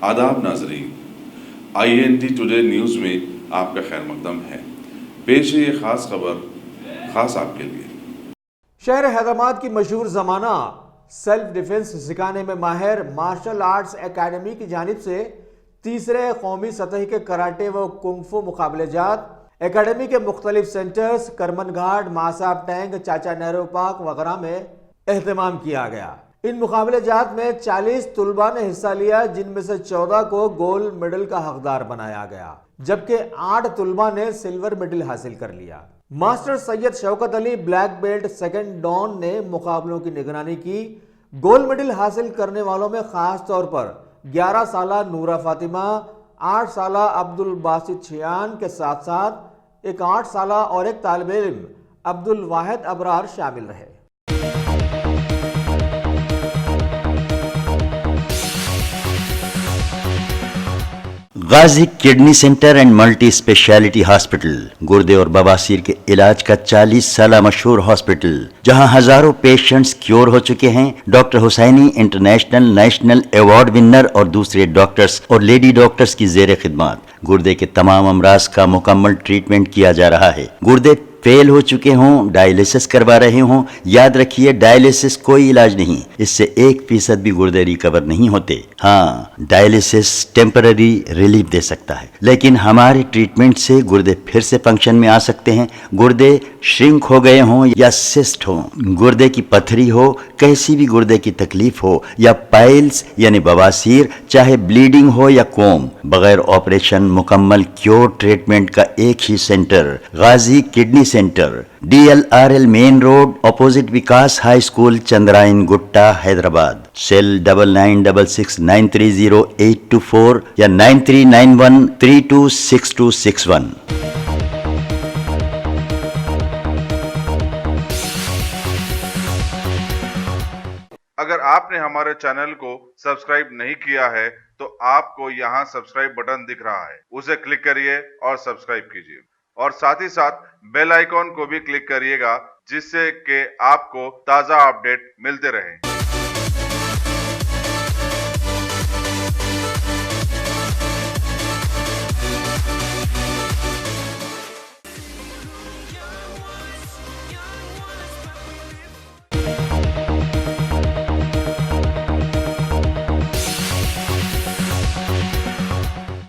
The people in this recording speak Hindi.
आदाब नाजरीन, INT टुडे न्यूज़ में आपका खैर मकदम है। पेश है ये ख़ास खबर ख़ास आपके लिए। शहर हैदराबाद की मशहूर ज़माना सेल्फ डिफेंस सिखाने में माहिर मार्शल आर्ट्स एकेडमी की जानिब से तीसरे कौमी सतह के कराटे व कुंफू मुकाबलेजात एकेडमी के मुख्तलिफ सेंटर्स करमन घाट, मासाब टैंक, चाचा नेहरू पार्क वगैरह में एहतमाम किया गया। इन मुकाबलेजात में 40 तुलबा ने हिस्सा लिया, जिनमें से 14 को गोल्ड मेडल का हकदार बनाया गया, जबकि 8 तुलबा ने सिल्वर मेडल हासिल कर लिया। Master Syed Shaukat Ali black belt second dan ने मुकाबलों की निगरानी की। गोल्ड मेडल हासिल करने वालों में खास तौर पर 11 साला नूरा फातिमा, 8 साला अब्दुल बासित छियान के साथ साथ एक 8 साला और एक तालिब इल्म अब्दुल वाहिद अबरार शामिल रहे। Ghazi kidney centre and multi speciality hospital गुर्दे और बवासीर के इलाज का 40 साल मशहूर हॉस्पिटल, जहां हजारों पेशेंट्स क्योर हो चुके हैं। Doctor Hussaini international national award winner और दूसरे डॉक्टर्स और लेडी डॉक्टर्स की जेर खिदमत गुर्दे के तमाम अमराज का मुकम्मल ट्रीटमेंट किया जा रहा है। गुर्दे फेल हो चुके हों, डायलिसिस करवा रहे हों, याद रखिए डायलिसिस कोई इलाज नहीं, इससे 1% भी गुर्दे रिकवर नहीं होते। हाँ, डायलिसिस टेम्पररी रिलीफ दे सकता है, लेकिन हमारे ट्रीटमेंट से गुर्दे फिर से फंक्शन में आ सकते हैं। गुर्दे श्रिंक हो गए हों या सिस्ट हो, गुर्दे की पथरी हो, कैसी भी गुर्दे की तकलीफ हो या पाइल्स यानी बवासीर, चाहे ब्लीडिंग हो या कोम, बगैर ऑपरेशन मुकम्मल क्योर ट्रीटमेंट का एक ही centre Gazi kidney centre, DLRL main road opposite Vikas high school, Chandrayangutta, Hyderabad. Cell 9966930824 या 9391326261। अगर आपने हमारे चैनल को सब्सक्राइब नहीं किया है तो आपको यहाँ सब्सक्राइब बटन दिख रहा है, उसे क्लिक करिए और सब्सक्राइब कीजिए, और साथ ही साथ बेल आइकॉन को भी क्लिक करिएगा, जिससे कि आपको ताज़ा अपडेट मिलते रहें।